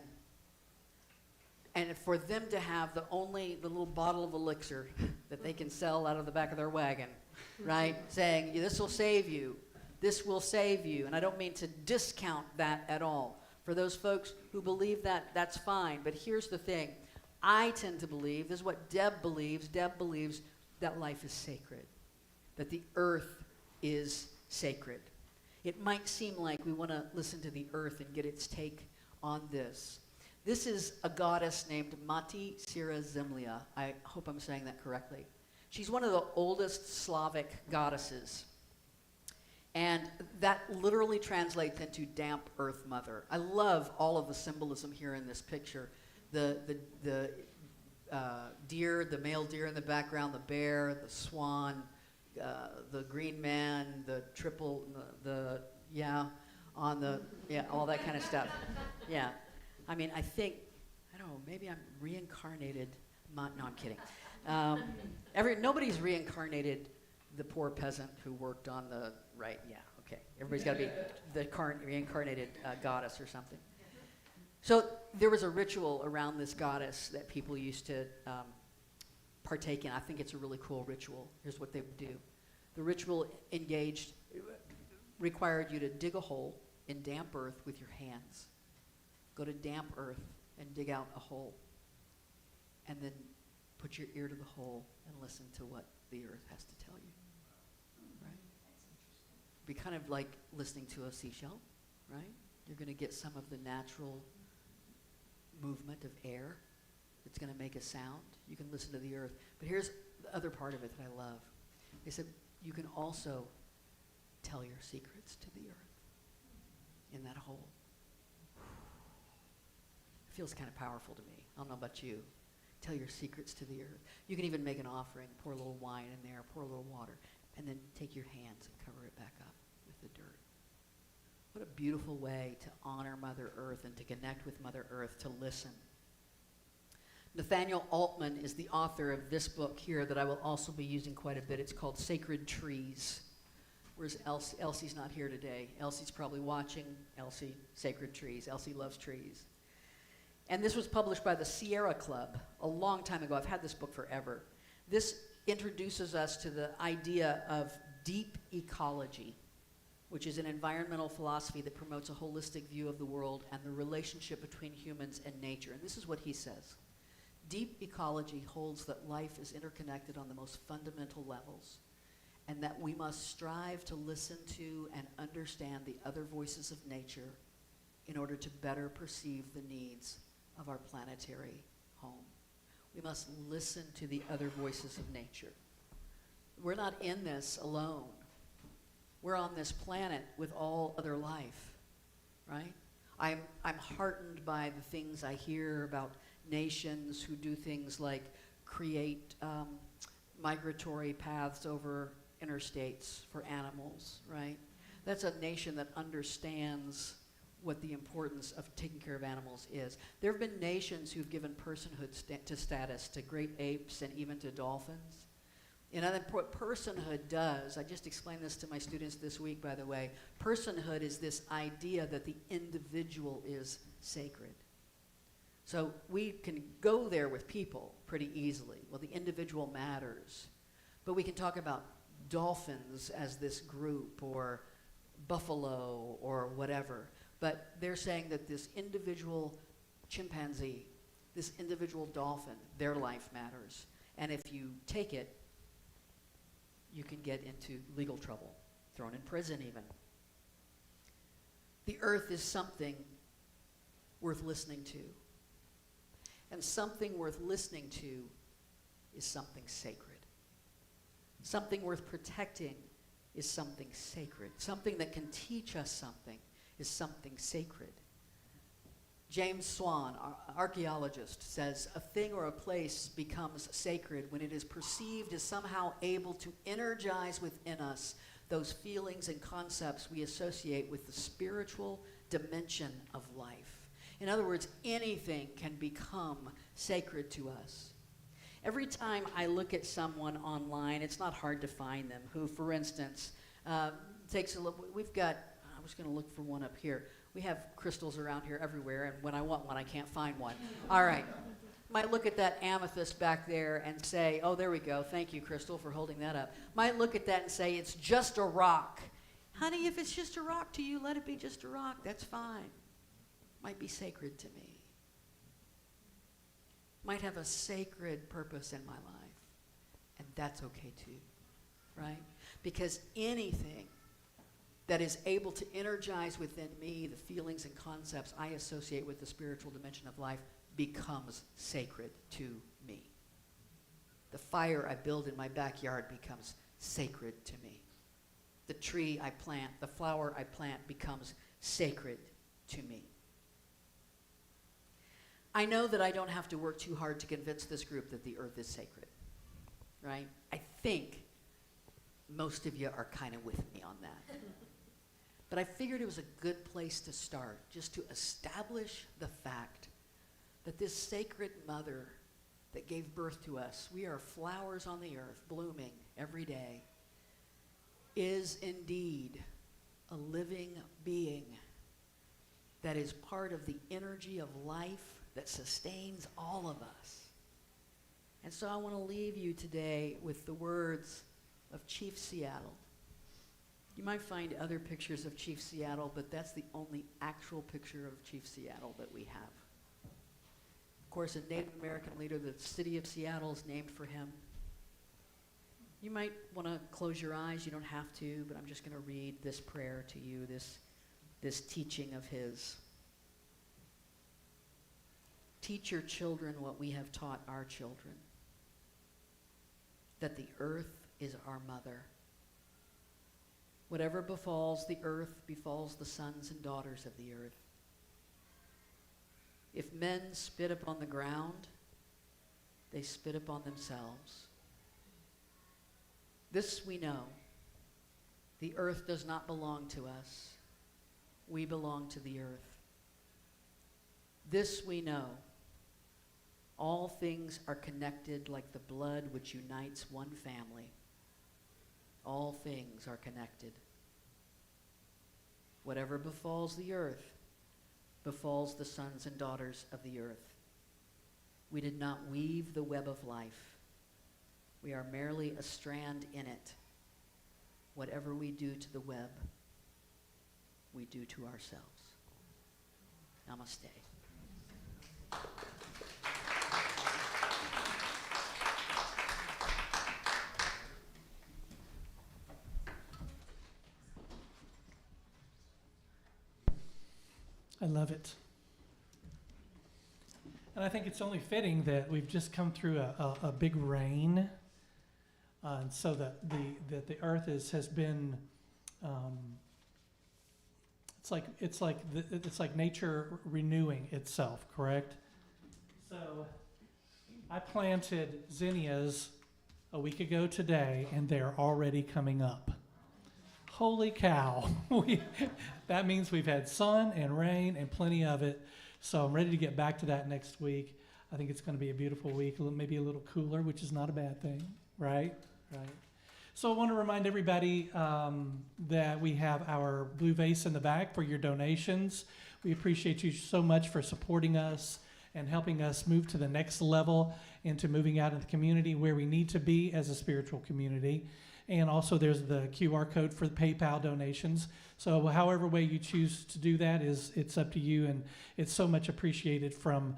And for them to have the little bottle of elixir that they can sell out of the back of their wagon, right? Saying, this will save you. This will save you. And I don't mean to discount that at all. For those folks who believe that, that's fine. But here's the thing. I tend to believe, this is what Deb believes. Deb believes that life is sacred, that the earth is sacred. It might seem like we want to listen to the earth and get its take on this. This is a goddess named Mati Sira Zemlya. I hope I'm saying that correctly. She's one of the oldest Slavic goddesses. And that literally translates into damp earth mother. I love all of the symbolism here in this picture. The deer, the male deer in the background, the bear, the swan, the green man, the triple, all that kind of stuff. Yeah. I mean, I don't know, maybe I'm reincarnated. No, I'm kidding. Nobody's reincarnated the poor peasant who worked on the, right, yeah, okay. Everybody's got to be the reincarnated goddess or something. So there was a ritual around this goddess that people used to partake in. I think it's a really cool ritual. Here's what they would do. The ritual required you to dig a hole in damp earth with your hands. Go to damp earth and dig out a hole. And then put your ear to the hole and listen to what the earth has to tell you. Right? Be kind of like listening to a seashell, right? You're going to get some of the natural movement of air that's going to make a sound. You can listen to the earth. But here's the other part of it that I love. They said you can also tell your secrets to the earth in that hole. It feels kind of powerful to me. I don't know about you. Tell your secrets to the earth. You can even make an offering, pour a little wine in there, pour a little water, and then take your hands and cover it back up with the dirt. What a beautiful way to honor Mother Earth and to connect with Mother Earth, to listen. Nathaniel Altman is the author of this book here that I will also be using quite a bit. It's called Sacred Trees. Where's Elsie? Elsie's not here today. Elsie's probably watching. Elsie, Sacred Trees. Elsie loves trees. And this was published by the Sierra Club a long time ago. I've had this book forever. This introduces us to the idea of deep ecology, which is an environmental philosophy that promotes a holistic view of the world and the relationship between humans and nature. And this is what he says. Deep ecology holds that life is interconnected on the most fundamental levels, and that we must strive to listen to and understand the other voices of nature in order to better perceive the needs of our planetary home. We must listen to the other voices of nature. We're not in this alone. We're on this planet with all other life, right? I'm heartened by the things I hear about nations who do things like create migratory paths over interstates for animals, right? That's a nation that understands what the importance of taking care of animals is. There have been nations who've given personhood status to great apes and even to dolphins. And what personhood does, I just explained this to my students this week, by the way. Personhood is this idea that the individual is sacred. So we can go there with people pretty easily. Well, the individual matters. But we can talk about dolphins as this group, or buffalo, or whatever. But they're saying that this individual chimpanzee, this individual dolphin, their life matters. And if you take it, you can get into legal trouble, thrown in prison even. The earth is something worth listening to. And something worth listening to is something sacred. Something worth protecting is something sacred. Something that can teach us something is something sacred. James Swan, archaeologist, says a thing or a place becomes sacred when it is perceived as somehow able to energize within us those feelings and concepts we associate with the spiritual dimension of life. In other words, anything can become sacred to us. Every time I look at someone online, it's not hard to find them, who, for instance, takes a look. We've got, I was going to look for one up here. We have crystals around here everywhere, and when I want one, I can't find one. All right. Might look at that amethyst back there and say, oh, there we go. Thank you, Crystal, for holding that up. Might look at that and say, it's just a rock. Honey, if it's just a rock to you, let it be just a rock. That's fine. Might be sacred to me. Might have a sacred purpose in my life. And that's okay too, right? Because anything that is able to energize within me the feelings and concepts I associate with the spiritual dimension of life becomes sacred to me. The fire I build in my backyard becomes sacred to me. The tree I plant, the flower I plant becomes sacred to me. I know that I don't have to work too hard to convince this group that the earth is sacred, right? I think most of you are kind of with me on that. But I figured it was a good place to start, just to establish the fact that this sacred mother that gave birth to us, we are flowers on the earth, blooming every day, is indeed a living being that is part of the energy of life that sustains all of us. And so I want to leave you today with the words of Chief Seattle. You might find other pictures of Chief Seattle, but that's the only actual picture of Chief Seattle that we have. course, a Native American leader. The city of Seattle is named for him. You might want to close your eyes. You don't have to, but I'm just going to read this prayer to you, this teaching of his. Teach your children what we have taught our children, that the earth is our mother. Whatever befalls the earth befalls the sons and daughters of the earth. If men spit upon the ground, they spit upon themselves. This we know. The earth does not belong to us. We belong to the earth. This we know. All things are connected like the blood which unites one family. All things are connected. Whatever befalls the earth befalls the sons and daughters of the earth. We did not weave the web of life. We are merely a strand in it. Whatever we do to the web, we do to ourselves. Namaste. I love it. And I think it's only fitting that we've just come through a big rain, and so that the earth has been. It's like nature renewing itself, correct? So I planted zinnias a week ago today, and they're already coming up. Holy cow. That means we've had sun and rain and plenty of it. So I'm ready to get back to that next week. I think it's going to be a beautiful week, maybe a little cooler, which is not a bad thing, right? Right. So I want to remind everybody that we have our blue vase in the back for your donations. We appreciate you so much for supporting us and helping us move to the next level into moving out in the community where we need to be as a spiritual community. And also there's the QR code for the PayPal donations. So however way you choose to do that it's up to you, and it's so much appreciated from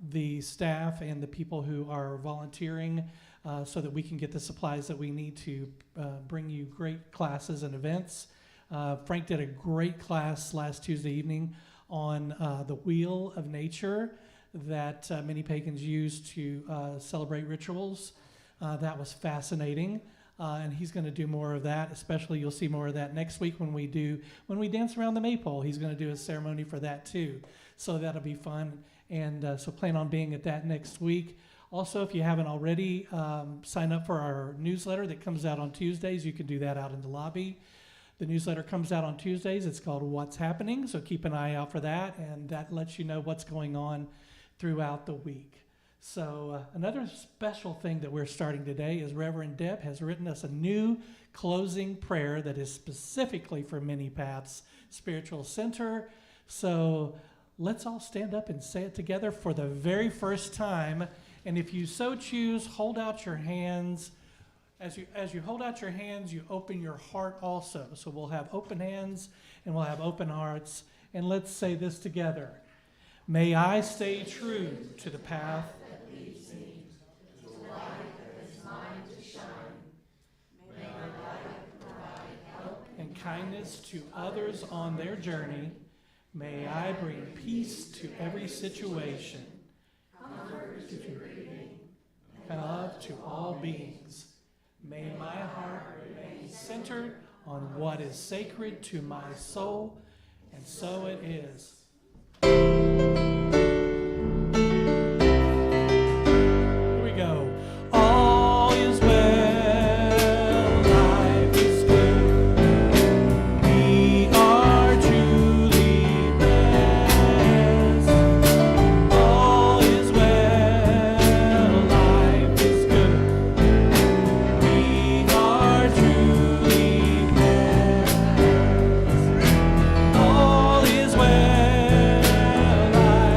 the staff and the people who are volunteering so that we can get the supplies that we need to bring you great classes and events. Frank did a great class last Tuesday evening on the Wheel of Nature that many pagans use to celebrate rituals. That was fascinating. And he's going to do more of that. Especially, you'll see more of that next week when we dance around the maypole. He's going to do a ceremony for that too. So that'll be fun. And so plan on being at that next week. Also, if you haven't already, sign up for our newsletter that comes out on Tuesdays. You can do that out in the lobby. The newsletter comes out on Tuesdays. It's called What's Happening. So keep an eye out for that. And that lets you know what's going on throughout the week. So another special thing that we're starting today is Reverend Deb has written us a new closing prayer that is specifically for Many Paths Spiritual Center. So let's all stand up and say it together for the very first time. And if you so choose, hold out your hands. As you hold out your hands, you open your heart also. So we'll have open hands and we'll have open hearts. And let's say this together. May I stay true to the path and kindness to others on their journey. May I bring peace to every situation, comfort to grieving, and love to all beings. May my heart remain centered on what is sacred to my soul, and so it is. Here we go. All is well, life is good. We are truly blessed. All is well, life is good. We are truly blessed. All is well, life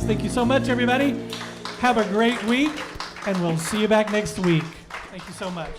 Thank you so much, everybody. Have a great week, and we'll see you back next week. Thank you so much.